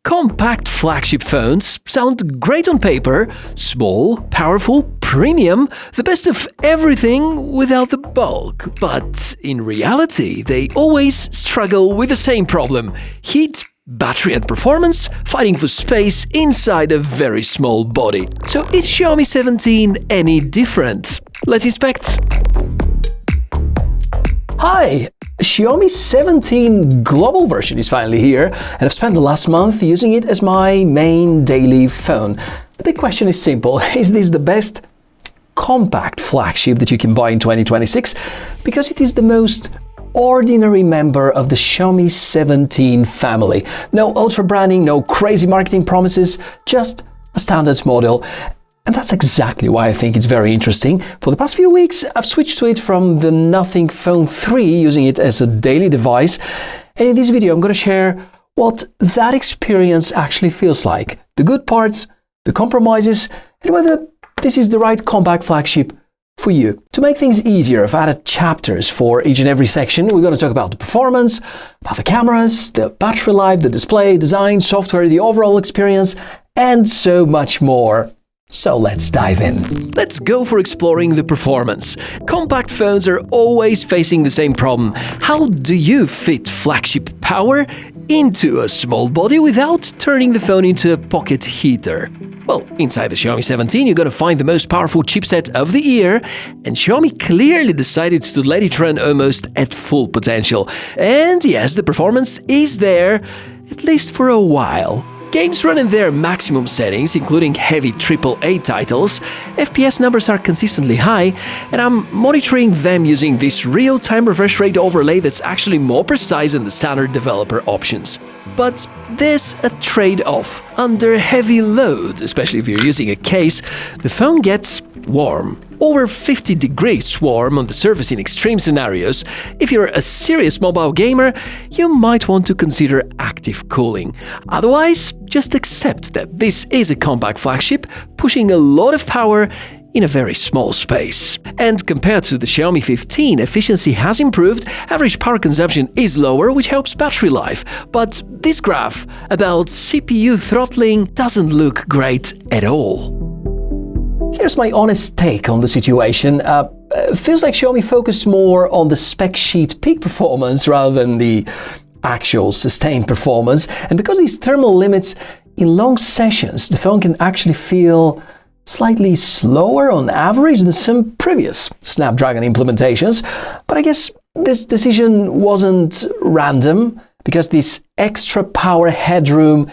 Compact flagship phones sound great on paper, small, powerful, premium, the best of everything without the bulk. But in reality, they always struggle with the same problem: heat, battery and performance, fighting for space inside a very small body. So is Xiaomi 17 any different? Let's inspect. Hi! Xiaomi 17 global version is finally here, and I've spent the last month using it as my main daily phone. The big question is simple: is this the best compact flagship that you can buy in 2026? Because it is the most ordinary member of the Xiaomi 17 family. No ultra branding, no crazy marketing promises, just a standard model. And that's exactly why I think it's very interesting. For the past few weeks, I've switched to it from the Nothing Phone 3, using it as a daily device. And in this video, I'm going to share what that experience actually feels like. The good parts, the compromises, and whether this is the right compact flagship for you. To make things easier, I've added chapters for each and every section. We're going to talk about the performance, about the cameras, the battery life, the display, design, software, the overall experience, and so much more. So let's dive in. Let's go for exploring the performance. Compact phones are always facing the same problem. How do you fit flagship power into a small body without turning the phone into a pocket heater? Well, inside the Xiaomi 17, you're going to find the most powerful chipset of the year, and Xiaomi clearly decided to let it run almost at full potential. And yes, the performance is there, at least for a while. Games run in their maximum settings, including heavy AAA titles. FPS numbers are consistently high, and I'm monitoring them using this real-time refresh rate overlay that's actually more precise than the standard developer options. But there's a trade-off. Under heavy load, especially if you're using a case, the phone gets warm. Over 50 degrees warm on the surface in extreme scenarios. If you're a serious mobile gamer, you might want to consider active cooling. Otherwise, just accept that this is a compact flagship, pushing a lot of power in a very small space. And compared to the Xiaomi 15, efficiency has improved, average power consumption is lower, which helps battery life. But this graph about CPU throttling doesn't look great at all. Here's my honest take on the situation. Feels like Xiaomi focused more on the spec sheet peak performance rather than the actual sustained performance. And because these thermal limits in long sessions, the phone can actually feel slightly slower on average than some previous Snapdragon implementations. But I guess this decision wasn't random, because this extra power headroom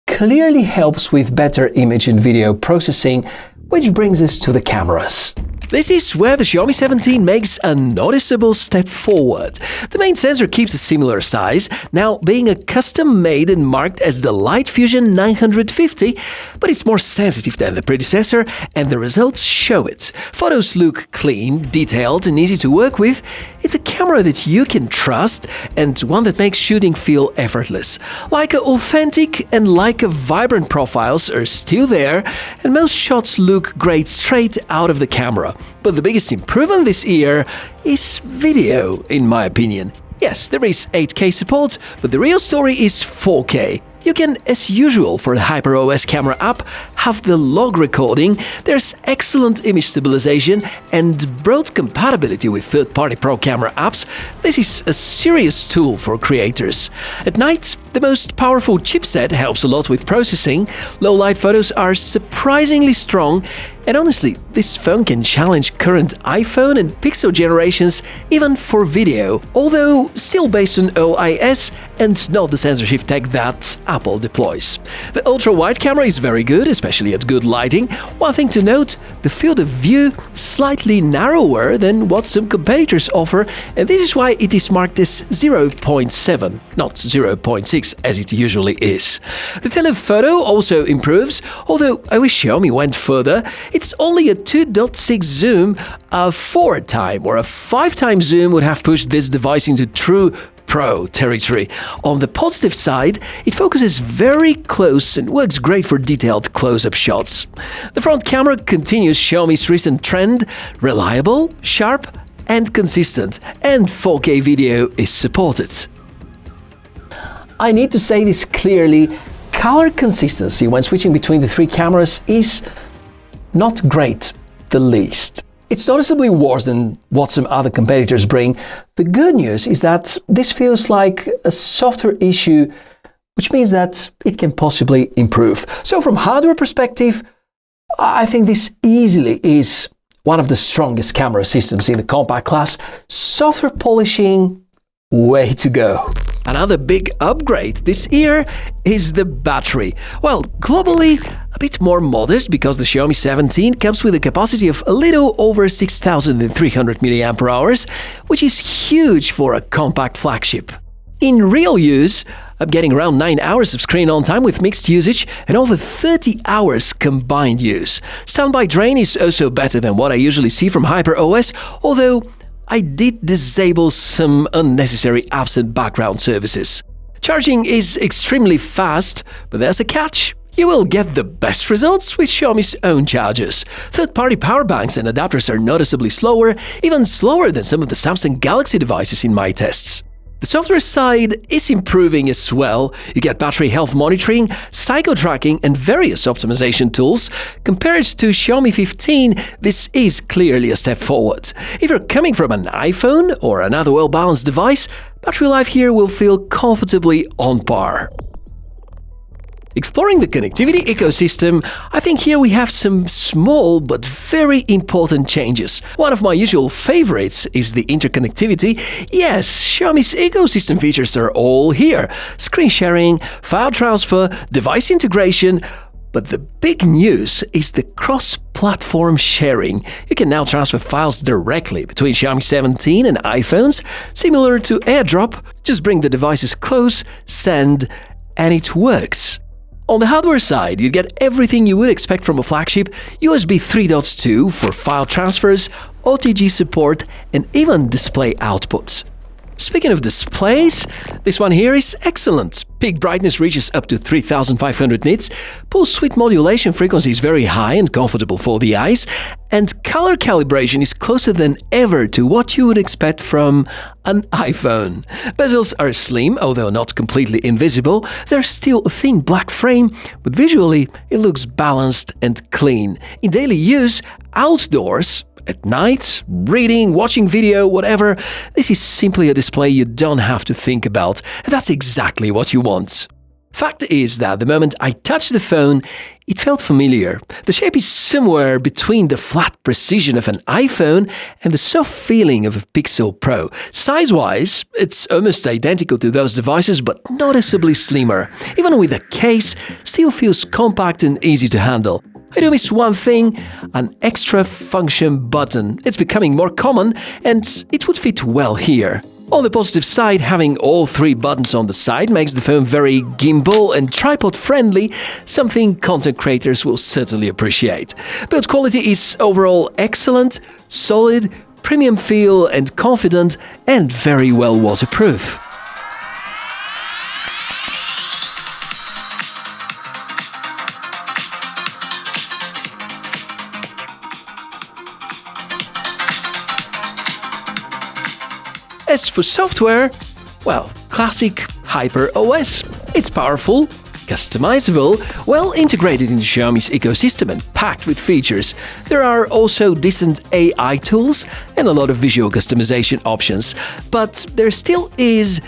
clearly helps with better image and video processing, which brings us to the cameras. This is where the Xiaomi 17 makes a noticeable step forward. The main sensor keeps a similar size, now being a custom-made and marked as the Light Fusion 950, but it's more sensitive than the predecessor, and the results show it. Photos look clean, detailed, and easy to work with. It's a camera that you can trust, and one that makes shooting feel effortless. Leica Authentic and Leica Vibrant profiles are still there, and most shots look great straight out of the camera. But the biggest improvement this year is video, in my opinion. Yes, there is 8K support, but the real story is 4K. You can, as usual for the HyperOS camera app, have the log recording, there's excellent image stabilization and broad compatibility with third-party pro camera apps. This is a serious tool for creators. At night, the most powerful chipset helps a lot with processing. Low-light photos are surprisingly strong, and honestly, this phone can challenge current iPhone and Pixel generations even for video, although still based on OIS and not the sensor shift tech that Apple deploys. The ultra-wide camera is very good, especially at good lighting. One thing to note, the field of view slightly narrower than what some competitors offer, and this is why it is marked as 0.7, not 0.6 as it usually is. The telephoto also improves, although I wish Xiaomi went further. It's only a 2.6 zoom. A 4-time or a 5-time zoom would have pushed this device into true pro territory. On the positive side, it focuses very close and works great for detailed close-up shots. The front camera continues Xiaomi's recent trend: reliable, sharp, and consistent, and 4K video is supported. I need to say this clearly: color consistency when switching between the three cameras is not great, the least. It's noticeably worse than what some other competitors bring. The good news is that this feels like a software issue, which means that it can possibly improve. So from hardware perspective, I think this easily is one of the strongest camera systems in the compact class. Software polishing, way to go. Another big upgrade this year is the battery. Well, globally, a bit more modest because the Xiaomi 17 comes with a capacity of a little over 6,300 mAh, which is huge for a compact flagship. In real use, I'm getting around 9 hours of screen on time with mixed usage and over 30 hours combined use. Standby drain is also better than what I usually see from HyperOS, although I did disable some unnecessary apps and background services. Charging is extremely fast, but there's a catch. You will get the best results with Xiaomi's own chargers. Third-party power banks and adapters are noticeably slower, even slower than some of the Samsung Galaxy devices in my tests. The software side is improving as well. You get battery health monitoring, cycle tracking, and various optimization tools. Compared to Xiaomi 15, this is clearly a step forward. If you're coming from an iPhone or another well-balanced device, battery life here will feel comfortably on par. Exploring the connectivity ecosystem, I think here we have some small but very important changes. One of my usual favorites is the interconnectivity. Yes, Xiaomi's ecosystem features are all here. Screen sharing, file transfer, device integration. But the big news is the cross-platform sharing. You can now transfer files directly between Xiaomi 17 and iPhones, similar to AirDrop. Just bring the devices close, send, and it works. On the hardware side, you get everything you would expect from a flagship: USB 3.2 for file transfers, OTG support, and even display outputs. Speaking of displays, this one here is excellent. Peak brightness reaches up to 3500 nits, pulse width modulation frequency is very high and comfortable for the eyes, and color calibration is closer than ever to what you would expect from an iPhone. Bezels are slim, although not completely invisible. There's still a thin black frame, but visually it looks balanced and clean. In daily use, outdoors, at night, reading, watching video, whatever, this is simply a display you don't have to think about, and that's exactly what you want. Fact is that the moment I touched the phone, it felt familiar. The shape is somewhere between the flat precision of an iPhone and the soft feeling of a Pixel Pro. Size-wise, it's almost identical to those devices, but noticeably slimmer. Even with a case, still feels compact and easy to handle. I do miss one thing: an extra function button. It's becoming more common, and it would fit well here. On the positive side, having all three buttons on the side makes the phone very gimbal and tripod-friendly, something content creators will certainly appreciate. Build quality is overall excellent, solid, premium feel and confident, and very well waterproof. As for software, well, classic HyperOS. It's powerful, customizable, well integrated into Xiaomi's ecosystem and packed with features. There are also decent AI tools and a lot of visual customization options, but there still is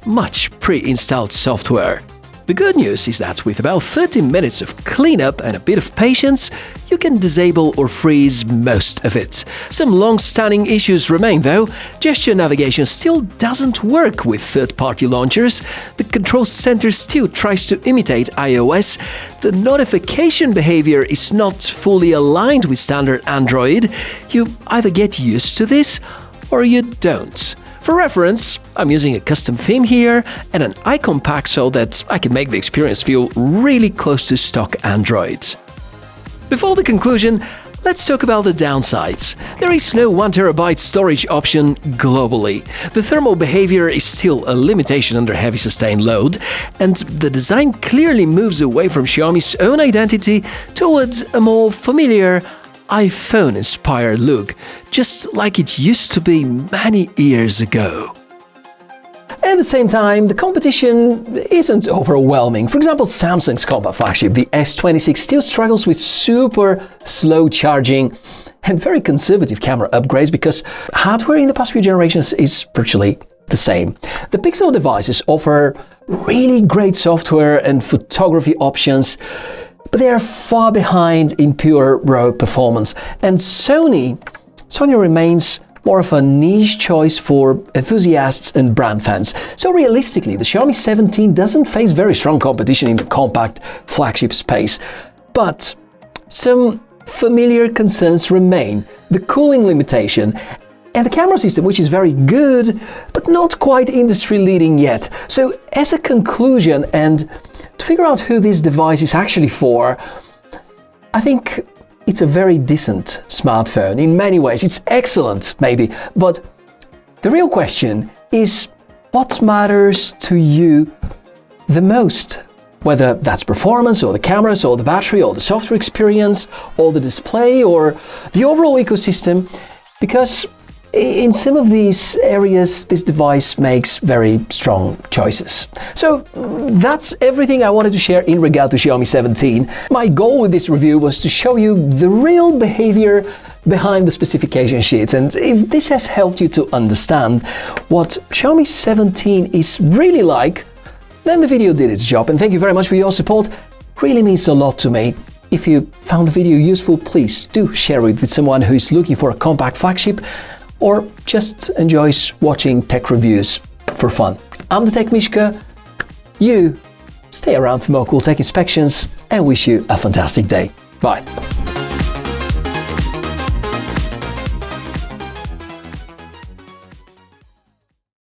much pre-installed software. The good news is that with about 30 minutes of cleanup and a bit of patience, you can disable or freeze most of it. Some long-standing issues remain though. Gesture navigation still doesn't work with third-party launchers. The control center still tries to imitate iOS. The notification behavior is not fully aligned with standard Android. You either get used to this or you don't. For reference, I'm using a custom theme here and an icon pack so that I can make the experience feel really close to stock Android. Before the conclusion, let's talk about the downsides. There is no 1TB storage option globally. The thermal behavior is still a limitation under heavy sustained load, and the design clearly moves away from Xiaomi's own identity towards a more familiar, iPhone-inspired look, just like it used to be many years ago. At the same time, the competition isn't overwhelming. For example, Samsung's compact flagship, the S26, still struggles with super slow charging and very conservative camera upgrades because hardware in the past few generations is virtually the same. The Pixel devices offer really great software and photography options, but they are far behind in pure raw performance. And Sony remains more of a niche choice for enthusiasts and brand fans. So realistically, the Xiaomi 17 doesn't face very strong competition in the compact flagship space. But some familiar concerns remain: the cooling limitation and the camera system, which is very good, but not quite industry-leading yet. So as a conclusion, and to figure out who this device is actually for, I think it's a very decent smartphone. In many ways, it's excellent, maybe, but the real question is what matters to you the most? Whether that's performance, or the cameras, or the battery, or the software experience, or the display, or the overall ecosystem, because in some of these areas, this device makes very strong choices. So that's everything I wanted to share in regard to Xiaomi 17. My goal with this review was to show you the real behavior behind the specification sheets, and if this has helped you to understand what Xiaomi 17 is really like, then the video did its job. And thank you very much for your support. It really means a lot to me. If you found the video useful, please do share it with someone who is looking for a compact flagship or just enjoys watching tech reviews for fun. I'm the TechMishka. You stay around for more cool tech inspections and wish you a fantastic day. Bye.